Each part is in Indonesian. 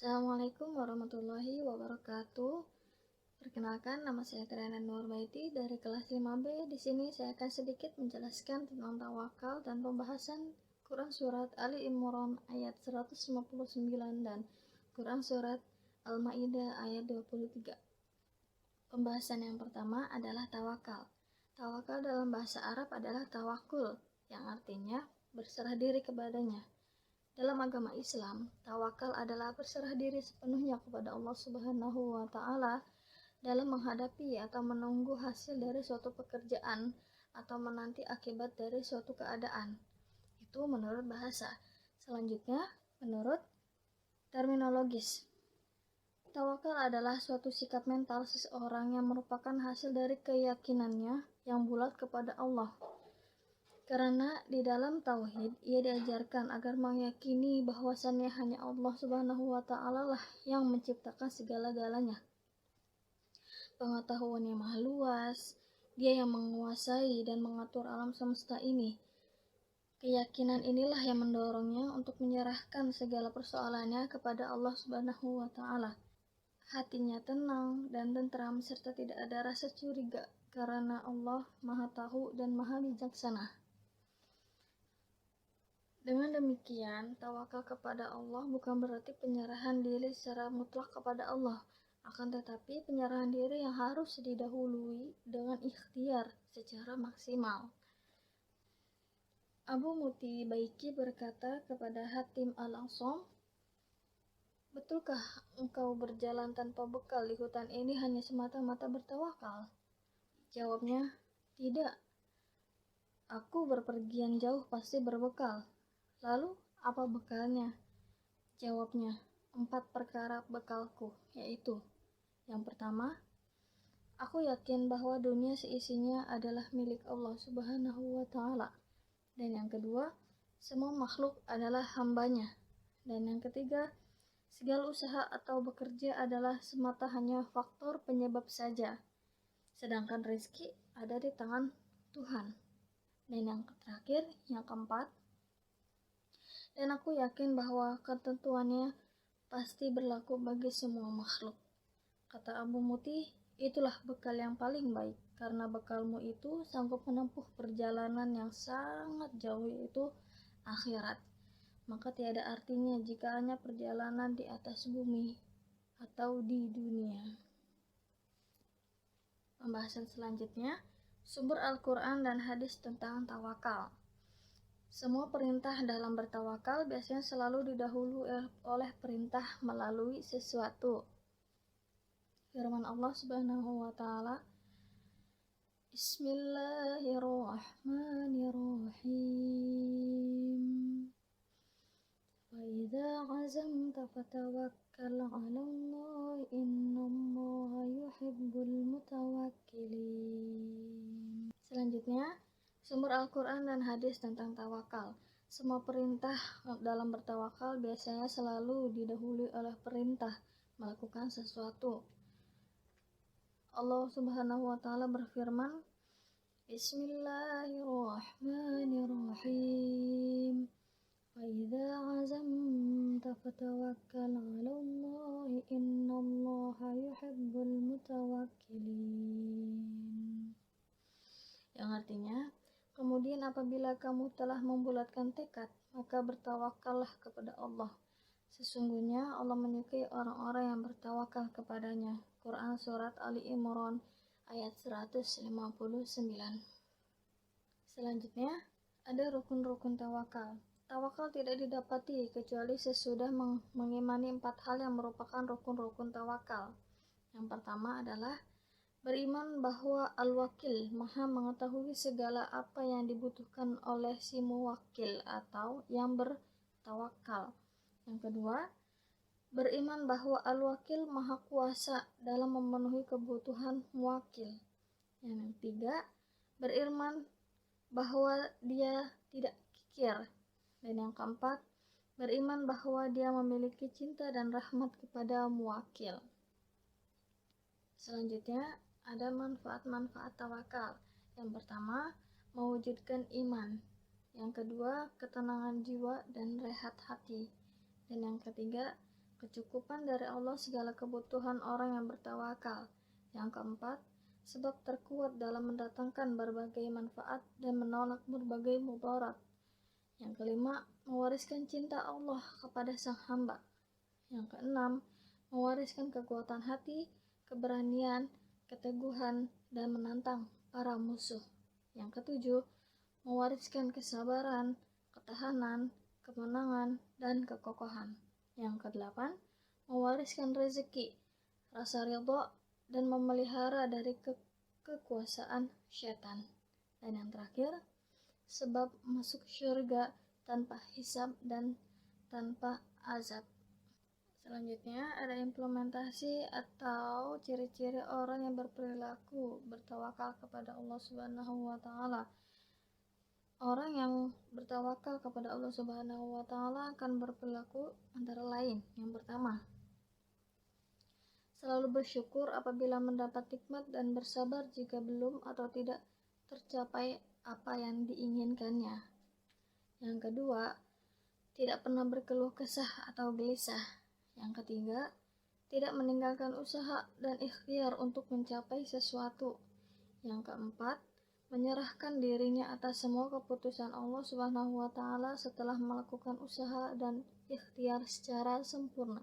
Assalamualaikum warahmatullahi wabarakatuh. Perkenalkan, nama saya Triana Nurbaiti dari kelas 5B. Di sini saya akan sedikit menjelaskan tentang tawakal dan pembahasan Quran Surat Ali Imran ayat 159 dan Quran Surat Al-Ma'idah ayat 23. Pembahasan yang pertama adalah tawakal. Tawakal dalam bahasa Arab adalah tawakul, yang artinya berserah diri kepadanya. Dalam agama Islam, tawakal adalah berserah diri sepenuhnya kepada Allah Subhanahu wa Ta'ala dalam menghadapi atau menunggu hasil dari suatu pekerjaan atau menanti akibat dari suatu keadaan. Itu menurut bahasa. Selanjutnya, menurut terminologis. Tawakal adalah suatu sikap mental seseorang yang merupakan hasil dari keyakinannya yang bulat kepada Allah. Karena di dalam tauhid, ia diajarkan agar meyakini bahwasannya hanya Allah Subhanahu wa Ta'ala lah yang menciptakan segala-galanya. Pengetahuannya maha luas, dia yang menguasai dan mengatur alam semesta ini. Keyakinan inilah yang mendorongnya untuk menyerahkan segala persoalannya kepada Allah Subhanahu wa Ta'ala. Hatinya tenang dan tentram serta tidak ada rasa curiga karena Allah Maha Tahu dan Maha Bijaksana. Dengan demikian, tawakal kepada Allah bukan berarti penyerahan diri secara mutlak kepada Allah, akan tetapi penyerahan diri yang harus didahului dengan ikhtiar secara maksimal. Abu Mutaibaiki berkata kepada Hatim al-Asam, "Betulkah engkau berjalan tanpa bekal di hutan ini hanya semata-mata bertawakal?" Jawabnya, "Tidak. Aku berpergian jauh pasti berbekal." Lalu, apa bekalnya? Jawabnya, 4 perkara bekalku, yaitu: yang pertama, aku yakin bahwa dunia seisinya adalah milik Allah Subhanahu wa Ta'ala. Dan yang kedua, semua makhluk adalah hambanya. Dan yang ketiga, segala usaha atau bekerja adalah semata hanya faktor penyebab saja. Sedangkan rezeki ada di tangan Tuhan. Dan yang terakhir, yang keempat, dan aku yakin bahwa ketentuannya pasti berlaku bagi semua makhluk. Kata Abu Muti, itulah bekal yang paling baik, karena bekalmu itu sanggup menempuh perjalanan yang sangat jauh, yaitu akhirat. Maka tiada artinya jika hanya perjalanan di atas bumi atau di dunia. Pembahasan selanjutnya, sumber Al-Quran dan hadis tentang tawakal. Semua perintah dalam bertawakal biasanya selalu didahului oleh perintah melalui sesuatu. Firman Allah Subhanahu wa Ta'ala, Bismillahirrahmanirrahim. Wa idza 'azamta fatawakkal 'alallahi innallaha yuhibbul mutawakkilin. Selanjutnya, sumber Al-Quran dan hadis tentang tawakal. Semua perintah dalam bertawakal biasanya selalu didahului oleh perintah melakukan sesuatu. Allah Subhanahu wa Ta'ala berfirman, Bismillahirrahmanirrahim. Wa idza 'azamta fatawakkal 'alallahi innallaha yuhibbul mutawakkilin. Yang artinya, kemudian apabila kamu telah membulatkan tekad, maka bertawakallah kepada Allah. Sesungguhnya Allah menyukai orang-orang yang bertawakal kepadanya. Quran Surat Ali Imran ayat 159. Selanjutnya, ada rukun-rukun tawakal. Tawakal tidak didapati kecuali sesudah mengimani 4 hal yang merupakan rukun-rukun tawakal. Yang pertama adalah beriman bahwa Al-Wakil Maha mengetahui segala apa yang dibutuhkan oleh si muwakil atau yang bertawakal. Yang kedua, beriman bahwa Al-Wakil Maha kuasa dalam memenuhi kebutuhan muwakil. Yang ketiga, beriman bahwa dia tidak kikir. Dan yang keempat, beriman bahwa dia memiliki cinta dan rahmat kepada muwakil. Selanjutnya, ada manfaat-manfaat tawakal. Yang pertama, mewujudkan iman. Yang kedua, ketenangan jiwa dan rehat hati. Dan yang ketiga, kecukupan dari Allah segala kebutuhan orang yang bertawakal. Yang keempat, sebab terkuat dalam mendatangkan berbagai manfaat dan menolak berbagai mudarat. Yang kelima, mewariskan cinta Allah kepada sang hamba. Yang keenam, mewariskan kekuatan hati, keberanian, keteguhan, dan menantang para musuh. Yang ketujuh, mewariskan kesabaran, ketahanan, kemenangan, dan kekokohan. Yang kedelapan, mewariskan rezeki, rasa ridha, dan memelihara dari kekuasaan syaitan. Dan yang terakhir, sebab masuk syurga tanpa hisab dan tanpa azab. Selanjutnya ada implementasi atau ciri-ciri orang yang berperilaku bertawakal kepada Allah Subhanahu wa taala. Orang yang bertawakal kepada Allah Subhanahu wa taala akan berperilaku antara lain. Yang pertama, selalu bersyukur apabila mendapat nikmat dan bersabar jika belum atau tidak tercapai apa yang diinginkannya. Yang kedua, tidak pernah berkeluh kesah atau gelisah. Yang ketiga, tidak meninggalkan usaha dan ikhtiar untuk mencapai sesuatu. Yang keempat, menyerahkan dirinya atas semua keputusan Allah Subhanahu wa taala setelah melakukan usaha dan ikhtiar secara sempurna.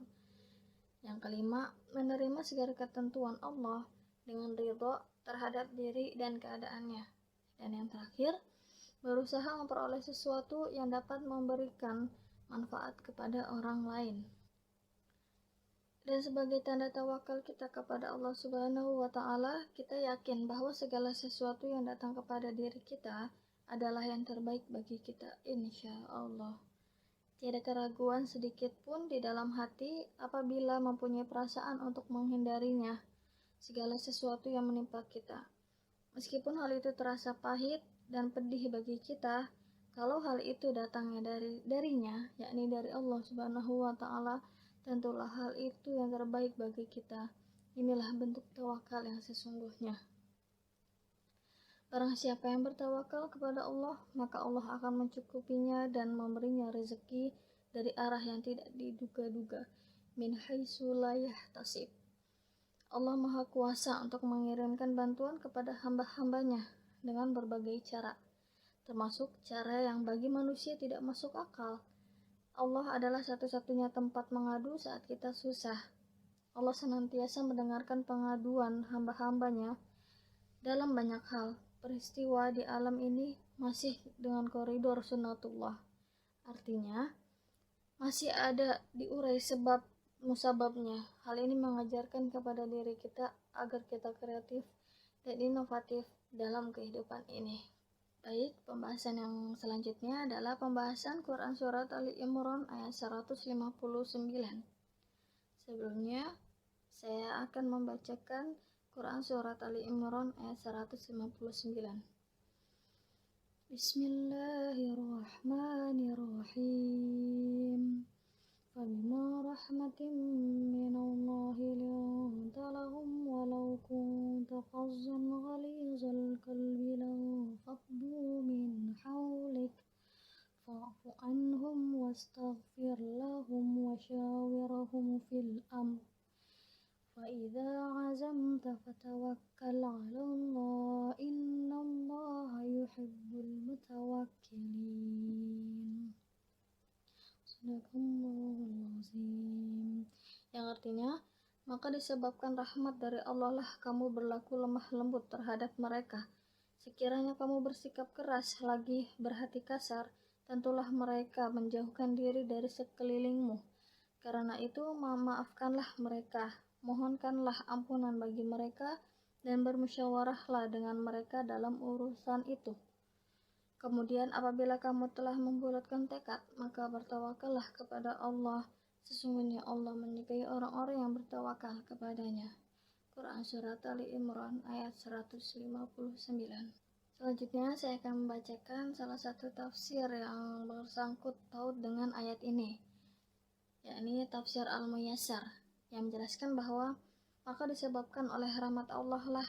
Yang kelima, menerima segala ketentuan Allah dengan ridha terhadap diri dan keadaannya. Dan yang terakhir, berusaha memperoleh sesuatu yang dapat memberikan manfaat kepada orang lain. Dan sebagai tanda tawakal kita kepada Allah Subhanahu wa taala, kita yakin bahwa segala sesuatu yang datang kepada diri kita adalah yang terbaik bagi kita, insya Allah. Tiada keraguan sedikit pun di dalam hati apabila mempunyai perasaan untuk menghindarinya segala sesuatu yang menimpa kita. Meskipun hal itu terasa pahit dan pedih bagi kita, kalau hal itu datangnya darinya, yakni dari Allah Subhanahu wa taala, tentulah hal itu yang terbaik bagi kita. Inilah bentuk tawakal yang sesungguhnya. Barang siapa yang bertawakal kepada Allah, maka Allah akan mencukupinya dan memberinya rezeki dari arah yang tidak diduga-duga. Min haitsu la yahtasib. Allah Maha Kuasa untuk mengirimkan bantuan kepada hamba-hambanya dengan berbagai cara, termasuk cara yang bagi manusia tidak masuk akal. Allah adalah satu-satunya tempat mengadu saat kita susah. Allah senantiasa mendengarkan pengaduan hamba-hambanya dalam banyak hal. Peristiwa di alam ini masih dengan koridor sunnatullah. Artinya, masih ada diurai sebab musababnya. Hal ini mengajarkan kepada diri kita agar kita kreatif dan inovatif dalam kehidupan ini. Baik, pembahasan yang selanjutnya adalah pembahasan Quran Surat Ali Imran ayat 159. Sebelumnya, saya akan membacakan Quran Surat Ali Imran ayat 159. Bismillahirrahmanirrahim. فَبِمَا رَحْمَةٍ مِّنَ اللَّهِ لِنتَ لَهُمْ وَلَوْ كُنتَ فَظًّا غَلِيظَ الْقَلْبِ لَانفَضُّوا مِنْ حَوْلِكَ فَاعْفُ عَنْهُمْ وَاسْتَغْفِرْ لَهُمْ وَشَاوِرْهُمْ فِي الْأَمْرِ فَإِذَا عَزَمْتَ فَتَوَكَّلْ عَلَى اللَّهِ إِنَّ اللَّهَ يُحِبُّ الْمُتَوَكِّلِينَ. Yang artinya, maka disebabkan rahmat dari Allah lah kamu berlaku lemah lembut terhadap mereka. Sekiranya kamu bersikap keras lagi berhati kasar, tentulah mereka menjauhkan diri dari sekelilingmu. Karena itu, maafkanlah mereka, mohonkanlah ampunan bagi mereka, dan bermusyawarahlah dengan mereka dalam urusan itu. Kemudian apabila kamu telah membulatkan tekad, maka bertawakallah kepada Allah. Sesungguhnya Allah menyukai orang-orang yang bertawakal kepadanya. Quran Surat Ali Imran ayat 159. Selanjutnya saya akan membacakan salah satu tafsir yang bersangkut paut dengan ayat ini, yakni tafsir Al-Muyassar, yang menjelaskan bahwa maka disebabkan oleh rahmat Allah lah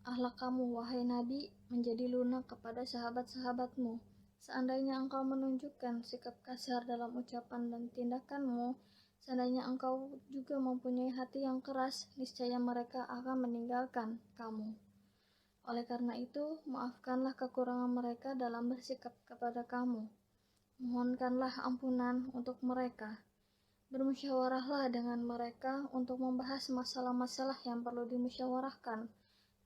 akhlak kamu, wahai Nabi, menjadi lunak kepada sahabat-sahabatmu. Seandainya engkau menunjukkan sikap kasar dalam ucapan dan tindakanmu, Seandainya engkau juga mempunyai hati yang keras, niscaya mereka akan meninggalkan kamu. Oleh karena itu, maafkanlah kekurangan mereka dalam bersikap kepada kamu. Mohonkanlah ampunan untuk mereka. Bermusyawarahlah dengan mereka untuk membahas masalah-masalah yang perlu dimusyawarahkan.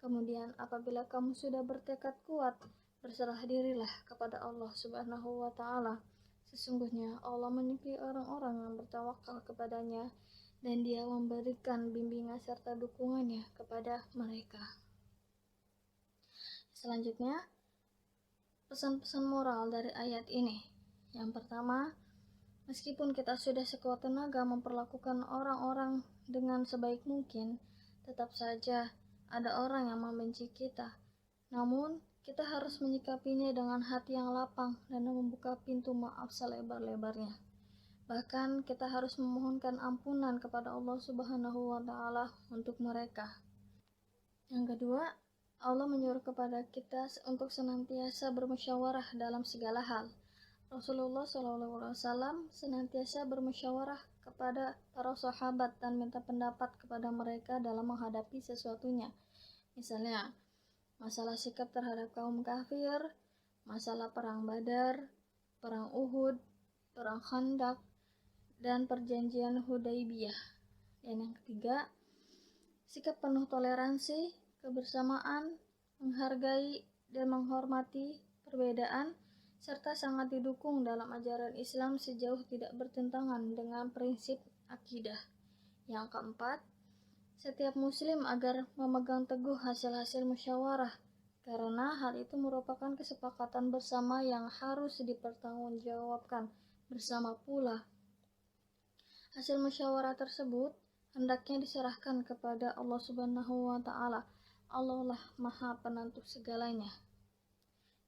Kemudian apabila kamu sudah bertekad kuat, berserah dirilah kepada Allah Subhanahu wa Ta'ala. Sesungguhnya Allah menyukai orang-orang yang bertawakal kepadanya, dan Dia memberikan bimbingan serta dukungannya kepada mereka. Selanjutnya, pesan-pesan moral dari ayat ini. Yang pertama, meskipun kita sudah sekuat tenaga memperlakukan orang-orang dengan sebaik mungkin, tetap saja ada orang yang membenci kita. Namun, kita harus menyikapinya dengan hati yang lapang dan membuka pintu maaf selebar-lebarnya. Bahkan, kita harus memohonkan ampunan kepada Allah Subhanahu wa Ta'ala untuk mereka. Yang kedua, Allah menyuruh kepada kita untuk senantiasa bermusyawarah dalam segala hal. Rasulullah SAW senantiasa bermusyawarah kepada para sahabat dan minta pendapat kepada mereka dalam menghadapi sesuatunya. Misalnya, masalah sikap terhadap kaum kafir, masalah perang Badar, perang Uhud, perang Khandaq, dan perjanjian Hudaybiyah. Dan yang ketiga, sikap penuh toleransi, kebersamaan, menghargai dan menghormati perbedaan, serta sangat didukung dalam ajaran Islam sejauh tidak bertentangan dengan prinsip akidah. Yang keempat, setiap muslim agar memegang teguh hasil-hasil musyawarah, karena hal itu merupakan kesepakatan bersama yang harus dipertanggungjawabkan bersama pula. Hasil musyawarah tersebut hendaknya diserahkan kepada Allah Subhanahu wa Ta'ala. Allah lah Maha Penentu segalanya.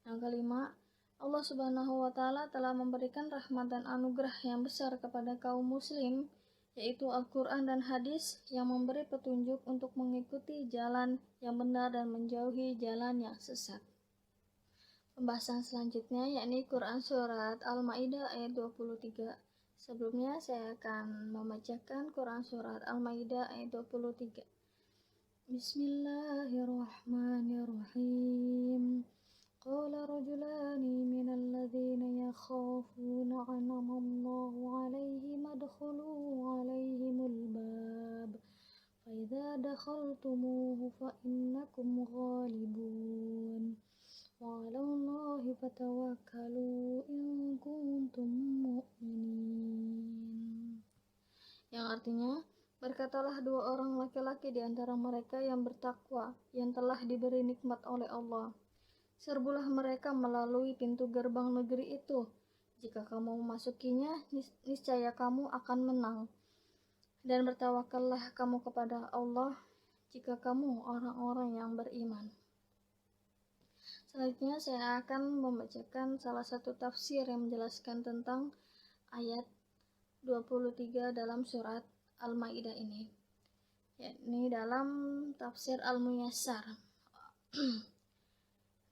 Yang kelima, Allah Subhanahu wa Ta'ala telah memberikan rahmat dan anugerah yang besar kepada kaum muslim, yaitu Al-Quran dan hadis yang memberi petunjuk untuk mengikuti jalan yang benar dan menjauhi jalan yang sesat. Pembahasan selanjutnya yakni Quran Surat Al-Ma'idah ayat 23. Sebelumnya saya akan membacakan Quran Surat Al-Ma'idah ayat 23. Bismillahirrahmanirrahim. Qala rajulani minal ladzina yakhafuna an'ama Allahu 'alaihim adkhulu 'alaihimul bab fa idza dakhaltumuhu fa innakum ghalibun wa 'alallahi fatawakkalu in kuntum mu'minin. Yang artinya, berkatalah dua orang laki-laki di antara mereka yang bertakwa, yang telah diberi nikmat oleh Allah. Serbulah mereka melalui pintu gerbang negeri itu. Jika kamu memasukinya, niscaya kamu akan menang. Dan bertawakallah kamu kepada Allah jika kamu orang-orang yang beriman. Selanjutnya saya akan membacakan salah satu tafsir yang menjelaskan tentang ayat 23 dalam surat Al-Ma'idah ini, yakni dalam tafsir Al-Muyassar.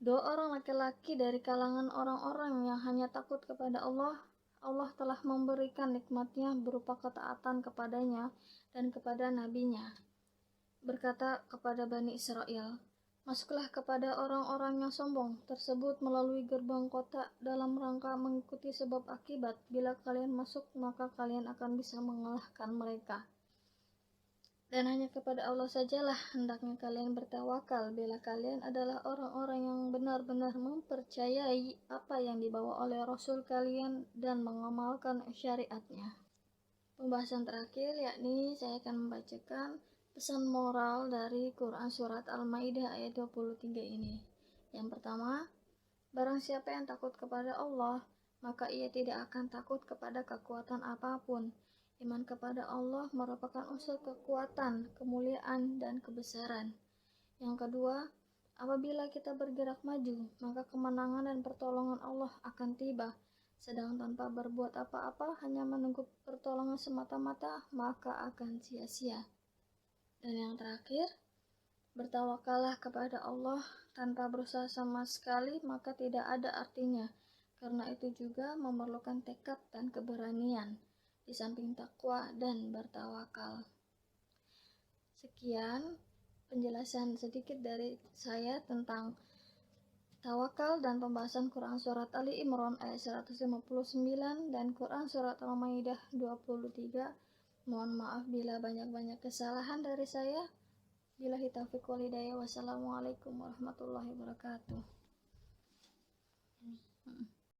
Dua orang laki-laki dari kalangan orang-orang yang hanya takut kepada Allah, Allah telah memberikan nikmatnya berupa ketaatan kepadanya dan kepada nabinya. Berkata kepada Bani Israel, masuklah kepada orang-orang yang sombong tersebut melalui gerbang kota dalam rangka mengikuti sebab akibat. Bila kalian masuk, maka kalian akan bisa mengalahkan mereka. Dan hanya kepada Allah sajalah hendaknya kalian bertawakal bila kalian adalah orang-orang yang benar-benar mempercayai apa yang dibawa oleh Rasul kalian dan mengamalkan syariatnya. Pembahasan terakhir yakni saya akan membacakan pesan moral dari Quran Surat Al-Ma'idah ayat 23 ini. Yang pertama, barang siapa yang takut kepada Allah, maka ia tidak akan takut kepada kekuatan apapun. Iman kepada Allah merupakan unsur kekuatan, kemuliaan, dan kebesaran. Yang kedua, apabila kita bergerak maju, maka kemenangan dan pertolongan Allah akan tiba. Sedang tanpa berbuat apa-apa, hanya menunggu pertolongan semata-mata, maka akan sia-sia. Dan yang terakhir, bertawakallah kepada Allah tanpa berusaha sama sekali, maka tidak ada artinya, karena itu juga memerlukan tekad dan keberanian. di samping takwa dan bertawakal. Sekian penjelasan sedikit dari saya tentang tawakal dan pembahasan Quran Surat Ali Imran ayat 159 dan Quran Surat Al-Maidah 23. Mohon maaf bila banyak-banyak kesalahan dari saya. Billahi taufiq wal hidayah. Wassalamualaikum warahmatullahi wabarakatuh.